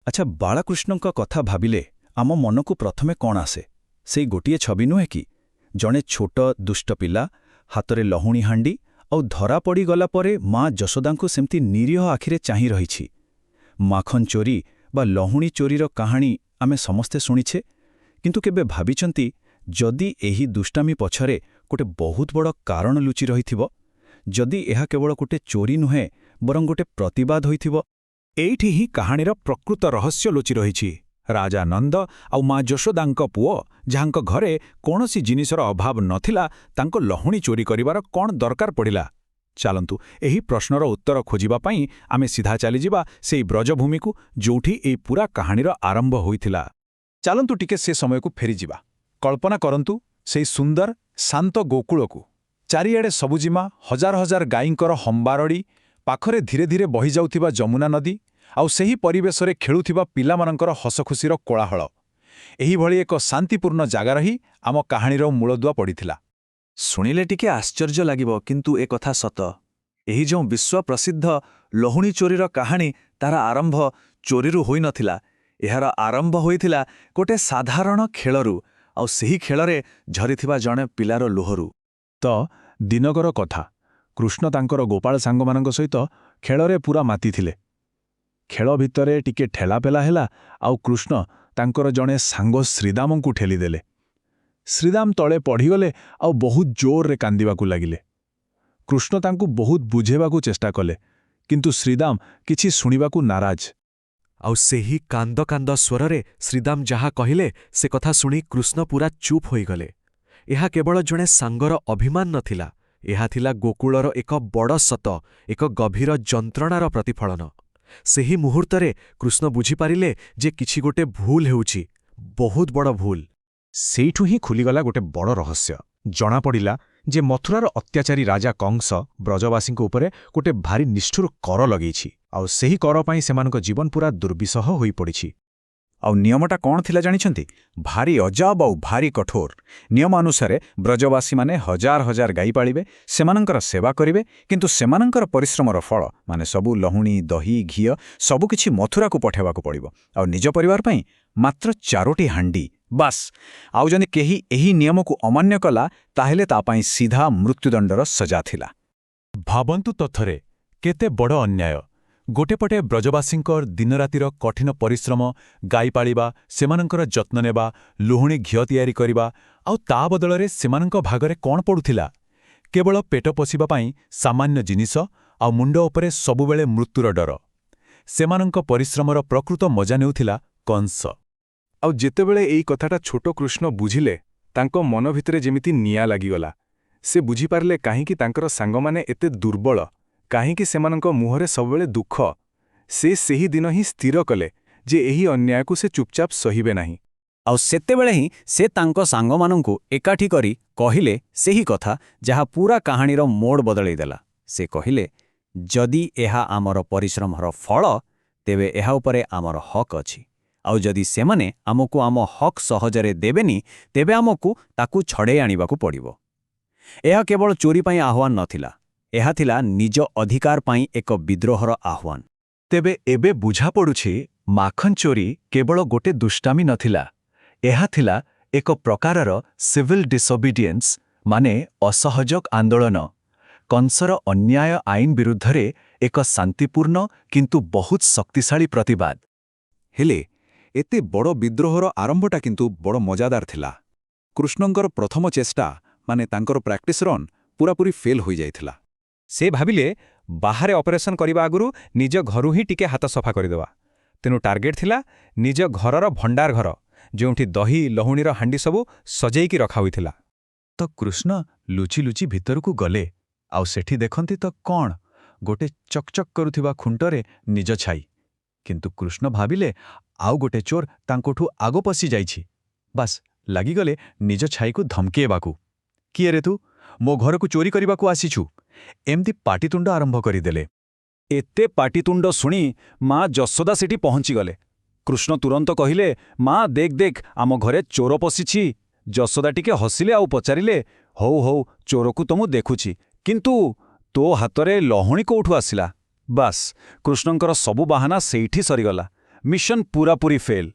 ଆଚ୍ଛା, ବାଳକୃଷ୍ଣଙ୍କ କଥା ଭାବିଲେ ଆମ ମନକୁ ପ୍ରଥମେ କ'ଣ ଆସେ? ସେଇ ଗୋଟିଏ ଛବି ନୁହେଁ କି? ଜଣେ ଛୋଟ ଦୁଷ୍ଟ ପିଲା, ହାତରେ ଲହୁଣୀ ହାଣ୍ଡି, ଆଉ ଧରା ପଡ଼ିଗଲା ପରେ ମା ଯଶୋଦାଙ୍କୁ ସେମିତି ନିରୀହ ଆଖିରେ ଚାହିଁ ରହିଛି। ମାଖନ ଚୋରି ବା ଲହୁଣୀ ଚୋରିର କାହାଣୀ ଆମେ ସମସ୍ତେ ଶୁଣିଛେ, କିନ୍ତୁ କେବେ ଭାବିଛନ୍ତି ଯଦି ଏହି ଦୁଷ୍ଟାମି ପଛରେ ଗୋଟେ ବହୁତ ବଡ଼ କାରଣ ଲୁଚି ରହିଥିବ? ଯଦି ଏହା କେବଳ ଗୋଟେ ଚୋରି ନୁହେଁ, ବରଂ ଗୋଟେ ପ୍ରତିବାଦ ହୋଇଥିବ? ଏଇଠି ହିଁ କାହାଣୀର ପ୍ରକୃତ ରହସ୍ୟ ଲୁଚି ରହିଛି। ରାଜା ନନ୍ଦ ଆଉ ମା ଯଶୋଦାଙ୍କ ପୁଅ, ଯାହାଙ୍କ ଘରେ କୌଣସି ଜିନିଷର ଅଭାବ ନଥିଲା, ତାଙ୍କ ଲହୁଣୀ ଚୋରି କରିବାର କ'ଣ ଦରକାର ପଡ଼ିଲା? ଚାଲନ୍ତୁ ଏହି ପ୍ରଶ୍ନର ଉତ୍ତର ଖୋଜିବା ପାଇଁ ଆମେ ସିଧା ଚାଲିଯିବା ସେହି ବ୍ରଜଭୂମିକୁ, ଯୋଉଠି ଏହି ପୁରା କାହାଣୀର ଆରମ୍ଭ ହୋଇଥିଲା। ଚାଲନ୍ତୁ ଟିକେ ସେ ସମୟକୁ ଫେରିଯିବା। କଳ୍ପନା କରନ୍ତୁ ସେହି ସୁନ୍ଦର ଶାନ୍ତ ଗୋକୁଳକୁ। ଚାରିଆଡ଼େ ସବୁଜିମା, ହଜାର ହଜାର ଗାଈଙ୍କର ହମ୍ବାରଡ଼ି, ପାଖରେ ଧୀରେ ଧୀରେ ବହିଯାଉଥିବା ଯମୁନା ନଦୀ, ଆଉ ସେହି ପରିବେଶରେ ଖେଳୁଥିବା ପିଲାମାନଙ୍କର ହସଖୁସିର କୋଳାହଳ। ଏହିଭଳି ଏକ ଶାନ୍ତିପୂର୍ଣ୍ଣ ଜାଗାରେ ହିଁ ଆମ କାହାଣୀର ମୂଳଦୁଆ ପଡ଼ିଥିଲା। ଶୁଣିଲେ ଟିକେ ଆଶ୍ଚର୍ଯ୍ୟ ଲାଗିବ, କିନ୍ତୁ ଏ କଥା ସତ। ଏହି ଯେଉଁ ବିଶ୍ୱପ୍ରସିଦ୍ଧ ଲହୁଣୀ ଚୋରିର କାହାଣୀ, ତାର ଆରମ୍ଭ ଚୋରିରୁ ହୋଇନଥିଲା। ଏହାର ଆରମ୍ଭ ହୋଇଥିଲା ଗୋଟେ ସାଧାରଣ ଖେଳରୁ, ଆଉ ସେହି ଖେଳରେ ଝରିଥିବା ଜଣେ ପିଲାର ଲୁହରୁ। ତ ଦିନକର କଥା, କୃଷ୍ଣ ତାଙ୍କର ଗୋପାଳ ସାଙ୍ଗମାନଙ୍କ ସହିତ ଖେଳରେ ପୁରା ମାତିଥିଲେ। ଖେଳ ଭିତରେ ଟିକେ ଠେଲାପେଲା ହେଲା, ଆଉ କୃଷ୍ଣ ତାଙ୍କର ଜଣେ ସାଙ୍ଗ ଶ୍ରୀଦାମଙ୍କୁ ଠେଲିଦେଲେ। ଶ୍ରୀଦାମ ତଳେ ପଡ଼ିଗଲେ ଆଉ ବହୁତ ଜୋରରେ କାନ୍ଦିବାକୁ ଲାଗିଲେ। କୃଷ୍ଣ ତାଙ୍କୁ ବହୁତ ବୁଝେଇବାକୁ ଚେଷ୍ଟା କଲେ, କିନ୍ତୁ ଶ୍ରୀଦାମ କିଛି ଶୁଣିବାକୁ ନାରାଜ। ଆଉ ସେହି କାନ୍ଦ କାନ୍ଦ ସ୍ୱରରେ ଶ୍ରୀଦାମ ଯାହା କହିଲେ, ସେ କଥା ଶୁଣି କୃଷ୍ଣ ପୁରା ଚୁପ୍ ହୋଇଗଲେ। ଏହା କେବଳ ଜଣେ ସାଙ୍ଗର ଅଭିମାନ ନଥିଲା, ଏହା ଥିଲା ଗୋକୁଳର ଏକ ବଡ଼ ସତ, ଏକ ଗଭୀର ଯନ୍ତ୍ରଣାର ପ୍ରତିଫଳନ। ସେହି ମୁହୂର୍ତ୍ତରେ କୃଷ୍ଣ ବୁଝିପାରିଲେ ଯେ କିଛି ଗୋଟେ ଭୁଲ ହେଉଛି, ବହୁତ ବଡ଼ ଭୁଲ। ସେଇଠୁ ହିଁ ଖୁଲିଗଲା ଗୋଟେ ବଡ଼ ରହସ୍ୟ। ଜଣାପଡ଼ିଲା ଯେ ମଥୁରାର ଅତ୍ୟାଚାରୀ ରାଜା କଂସ ବ୍ରଜବାସୀଙ୍କ ଉପରେ ଗୋଟେ ଭାରି ନିଷ୍ଠୁର କର ଲଗେଇଛି, ଆଉ ସେହି କର ପାଇଁ ସେମାନଙ୍କ ଜୀବନ ପୁରା ଦୁର୍ବିସହ ହୋଇପଡ଼ିଛି। ଆଉ ନିୟମଟା କ'ଣ ଥିଲା ଜାଣିଛନ୍ତି? ଭାରି ଅଜବ ଆଉ ଭାରି କଠୋର। ନିୟମ ଅନୁସାରେ ବ୍ରଜବାସୀମାନେ ହଜାର ହଜାର ଗାଈ ପାଳିବେ, ସେମାନଙ୍କର ସେବା କରିବେ, କିନ୍ତୁ ସେମାନଙ୍କର ପରିଶ୍ରମର ଫଳ ମାନେ ସବୁ ଲହୁଣୀ, ଦହି, ଘିଅ ସବୁକିଛି ମଥୁରାକୁ ପଠାଇବାକୁ ପଡ଼ିବ। ଆଉ ନିଜ ପରିବାର ପାଇଁ ମାତ୍ର 4ଟି ହାଣ୍ଡି, ବାସ୍। ଆଉ ଯଦି କେହି ଏହି ନିୟମକୁ ଅମାନ୍ୟ କଲା, ତାହେଲେ ତା ପାଇଁ ସିଧା ମୃତ୍ୟୁଦଣ୍ଡର ସଜା ଥିଲା। ଭାବନ୍ତୁ ତ ଥରେ, କେତେ ବଡ଼ ଅନ୍ୟାୟ! ଗୋଟେପଟେ ବ୍ରଜବାସୀଙ୍କର ଦିନରାତିର କଠିନ ପରିଶ୍ରମ, ଗାଈ ପାଳିବା, ସେମାନଙ୍କର ଯତ୍ନ ନେବା, ଲୁହୁଣୀ ଘିଅ ତିଆରି କରିବା, ଆଉ ତା ବଦଳରେ ସେମାନଙ୍କ ଭାଗରେ କ'ଣ ପଡ଼ୁଥିଲା? କେବଳ ପେଟ ପୋଷିବା ପାଇଁ ସାମାନ୍ୟ ଜିନିଷ, ଆଉ ମୁଣ୍ଡ ଉପରେ ସବୁବେଳେ ମୃତ୍ୟୁର ଡର। ସେମାନଙ୍କ ପରିଶ୍ରମର ପ୍ରକୃତ ମଜା ନେଉଥିଲା କଂସ। ଆଉ ଯେତେବେଳେ ଏଇ କଥାଟା ଛୋଟ କୃଷ୍ଣ ବୁଝିଲେ, ତାଙ୍କ ମନ ଭିତରେ ଯେମିତି ନିଆଁ ଲାଗିଗଲା। ସେ ବୁଝିପାରିଲେ କାହିଁକି ତାଙ୍କର ସାଙ୍ଗମାନେ ଏତେ ଦୁର୍ବଳ, କାହିଁକି ସେମାନଙ୍କ ମୁହଁରେ ସବୁବେଳେ ଦୁଃଖ। ସେ ସେହି ଦିନ ହିଁ ସ୍ଥିର କଲେ ଯେ ଏହି ଅନ୍ୟାୟକୁ ସେ ଚୁପଚାପ ସହିବେ ନାହିଁ। ଆଉ ସେତେବେଳେ ହିଁ ସେ ତାଙ୍କ ସାଙ୍ଗମାନଙ୍କୁ ଏକାଠି କରି କହିଲେ ସେହି କଥା ଯାହା ପୁରା କାହାଣୀର ମୋଡ଼ ବଦଳେଇଦେଲା। ସେ କହିଲେ, ଯଦି ଏହା ଆମର ପରିଶ୍ରମର ଫଳ, ତେବେ ଏହା ଉପରେ ଆମର ହକ୍ ଅଛି। ଆଉ ଯଦି ସେମାନେ ଆମକୁ ଆମ ହକ୍ ସହଜରେ ଦେବେନି, ତେବେ ଆମକୁ ତାକୁ ଛଡ଼େଇ ଆଣିବାକୁ ପଡ଼ିବ। ଏହା କେବଳ ଚୋରି ପାଇଁ ଆହ୍ୱାନ ନଥିଲା, ଏହା ଥିଲା ନିଜ ଅଧିକାର ପାଇଁ ଏକ ବିଦ୍ରୋହର ଆହ୍ୱାନ। ତେବେ ଏବେ ବୁଝାପଡ଼ୁଛି, ମାଖନ ଚୋରି କେବଳ ଗୋଟେ ଦୁଷ୍ଟାମି ନଥିଲା, ଏହା ଥିଲା ଏକ ପ୍ରକାରର ସିଭିଲ୍ ଡିସୋବିଡିଏନ୍ସ, ମାନେ ଅସହଯୋଗ ଆନ୍ଦୋଳନ। କଂସର ଅନ୍ୟାୟ ଆଇନ ବିରୁଦ୍ଧରେ ଏକ ଶାନ୍ତିପୂର୍ଣ୍ଣ କିନ୍ତୁ ବହୁତ ଶକ୍ତିଶାଳୀ ପ୍ରତିବାଦ। ହେଲେ ଏତେ ବଡ଼ ବିଦ୍ରୋହର ଆରମ୍ଭଟା କିନ୍ତୁ ବଡ଼ ମଜାଦାର ଥିଲା। କୃଷ୍ଣଙ୍କର ପ୍ରଥମ ଚେଷ୍ଟା, ମାନେ ତାଙ୍କର ପ୍ରାକ୍ଟିସ୍ ରନ୍, ପୁରାପୁରି ଫେଲ୍ ହୋଇଯାଇଥିଲା। ସେ ଭାବିଲେ ବାହାରେ ଅପରେସନ୍ କରିବା ଆଗରୁ ନିଜ ଘରୁ ହିଁ ଟିକେ ହାତ ସଫା କରିଦେବା। ତେଣୁ ଟାର୍ଗେଟ୍ ଥିଲା ନିଜ ଘରର ଭଣ୍ଡାର ଘର, ଯେଉଁଠି ଦହି, ଲହୁଣୀର ହାଣ୍ଡି ସବୁ ସଜେଇକି ରଖା ହୋଇଥିଲା। ତ କୃଷ୍ଣ ଲୁଚି ଲୁଚି ଭିତରକୁ ଗଲେ, ଆଉ ସେଠି ଦେଖନ୍ତି ତ କ'ଣ, ଗୋଟେ ଚକ୍ଚକ୍ କରୁଥିବା ଖୁଣ୍ଟରେ ନିଜ ଛାଇ। କିନ୍ତୁ କୃଷ୍ଣ ଭାବିଲେ ଆଉ ଗୋଟେ ଚୋର ତାଙ୍କଠୁ ଆଗ ପଶି ଯାଇଛି। ବାସ୍, ଲାଗିଗଲେ ନିଜ ଛାଇକୁ ଧମକେଇବାକୁ। କିଏ ରେ ତୁ, ମୋ ଘରକୁ ଚୋରି କରିବାକୁ ଆସିଛୁ? ଏମିତି ପାଟିତୁଣ୍ଡ ଆରମ୍ଭ କରିଦେଲେ। ଏତେ ପାଟିତୁଣ୍ଡ ଶୁଣି ମା ଯଶୋଦା ସେଠି ପହଞ୍ଚିଗଲେ। କୃଷ୍ଣ ତୁରନ୍ତ କହିଲେ, ମା ଦେଖ ଦେଖ, ଆମ ଘରେ ଚୋର ପଶିଛି। ଯଶୋଦା ଟିକେ ହସିଲେ ଆଉ ପଚାରିଲେ, ହଉ ହଉ, ଚୋରକୁ ତ ମୁଁ ଦେଖୁଛି, କିନ୍ତୁ ତୋ ହାତରେ ଲହୁଣୀ କୋଉଠୁ ଆସିଲା? ବାସ୍, କୃଷ୍ଣଙ୍କର ସବୁ ବାହାନା ସେଇଠି ସରିଗଲା। ମିଶନ ପୂରାପୂରି ଫେଲ୍।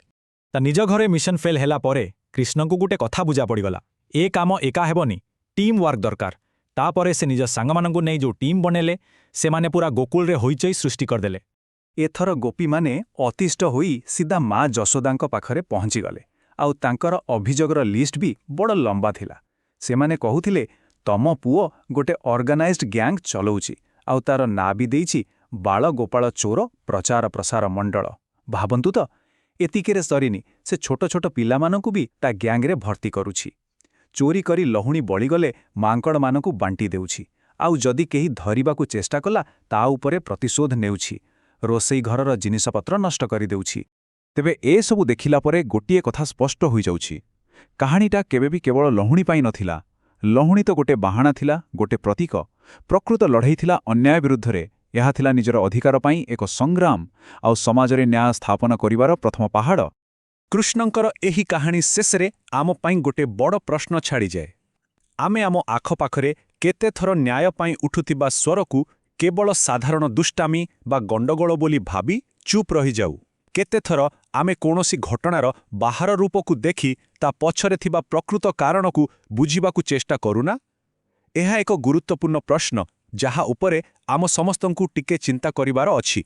ତା ନିଜ ଘରେ ମିଶନ ଫେଲ୍ ହେଲା ପରେ କୃଷ୍ଣଙ୍କୁ ଗୋଟେ କଥା ବୁଝା ପଡ଼ିଗଲା, ଏ କାମ ଏକା ହେବନି, ଟିମ୍ ୱାର୍କ ଦରକାର। ତାପରେ ସେ ନିଜ ସାଙ୍ଗମାନଙ୍କୁ ନେଇ ଯେଉଁ ଟିମ୍ ବନେଇଲେ, ସେମାନେ ପୁରା ଗୋକୁଳରେ ହଇଚଇ ସୃଷ୍ଟି କରିଦେଲେ। ଏଥର ଗୋପୀମାନେ ଅତିଷ୍ଠ ହୋଇ ସିଧା ମା ଯଶୋଦାଙ୍କ ପାଖରେ ପହଞ୍ଚିଗଲେ। ଆଉ ତାଙ୍କର ଅଭିଯୋଗର ଲିଷ୍ଟ ବି ବଡ଼ ଲମ୍ବା ଥିଲା। ସେମାନେ କହୁଥିଲେ, ତମ ପୁଅ ଗୋଟେ ଅର୍ଗାନାଇଜ୍ଡ ଗ୍ୟାଙ୍ଗ ଚଲଉଛି, ଆଉ ତାର ନାଁ ବି ଦେଇଛି ବାଳଗୋପାଳ ଚୋର ପ୍ରଚାର ପ୍ରସାର ମଣ୍ଡଳ। ଭାବନ୍ତୁ ତ, ଏତିକିରେ ସରିନି, ସେ ଛୋଟ ଛୋଟ ପିଲାମାନଙ୍କୁ ବି ତା ଗ୍ୟାଙ୍ଗରେ ଭର୍ତ୍ତି କରୁଛି। ଚୋରି କରି ଲହୁଣୀ ବଳିଗଲେ ମାଙ୍କଡ଼ମାନଙ୍କୁ ବାଣ୍ଟି ଦେଉଛି, ଆଉ ଯଦି କେହି ଧରିବାକୁ ଚେଷ୍ଟା କଲା ତା ଉପରେ ପ୍ରତିଶୋଧ ନେଉଛି। ରୋଷେଇ ଘରର ଜିନିଷପତ୍ର ନଷ୍ଟ କରିଦେଉଛି। ତେବେ ଏସବୁ ଦେଖିଲା ପରେ ଗୋଟିଏ କଥା ସ୍ପଷ୍ଟ ହୋଇଯାଉଛି, କାହାଣୀଟା କେବେ ବି କେବଳ ଲହୁଣୀ ପାଇଁ ନଥିଲା। ଲହୁଣୀ ତ ଗୋଟେ ବାହାଣା ଥିଲା, ଗୋଟେ ପ୍ରତୀକ। ପ୍ରକୃତ ଲଢ଼େଇ ଥିଲା ଅନ୍ୟାୟ ବିରୁଦ୍ଧରେ। ଏହା ଥିଲା ନିଜର ଅଧିକାର ପାଇଁ ଏକ ସଂଗ୍ରାମ, ଆଉ ସମାଜରେ ନ୍ୟାୟ ସ୍ଥାପନ କରିବାର ପ୍ରଥମ ପାହାଡ଼। କୃଷ୍ଣଙ୍କର ଏହି କାହାଣୀ ଶେଷରେ ଆମ ପାଇଁ ଗୋଟେ ବଡ଼ ପ୍ରଶ୍ନ ଛାଡ଼ିଯାଏ। ଆମେ ଆମ ଆଖପାଖରେ କେତେଥର ନ୍ୟାୟ ପାଇଁ ଉଠୁଥିବା ସ୍ୱରକୁ କେବଳ ସାଧାରଣ ଦୁଷ୍ଟାମି ବା ଗଣ୍ଡଗୋଳ ବୋଲି ଭାବି ଚୁପ୍ ରହିଯାଉ? କେତେଥର ଆମେ କୌଣସି ଘଟଣାର ବାହାର ରୂପକୁ ଦେଖି ତା ପଛରେ ଥିବା ପ୍ରକୃତ କାରଣକୁ ବୁଝିବାକୁ ଚେଷ୍ଟା କରୁନା? ଏହା ଏକ ଗୁରୁତ୍ୱପୂର୍ଣ୍ଣ ପ୍ରଶ୍ନ, ଯାହା ଉପରେ ଆମ ସମସ୍ତଙ୍କୁ ଟିକେ ଚିନ୍ତା କରିବାର ଅଛି।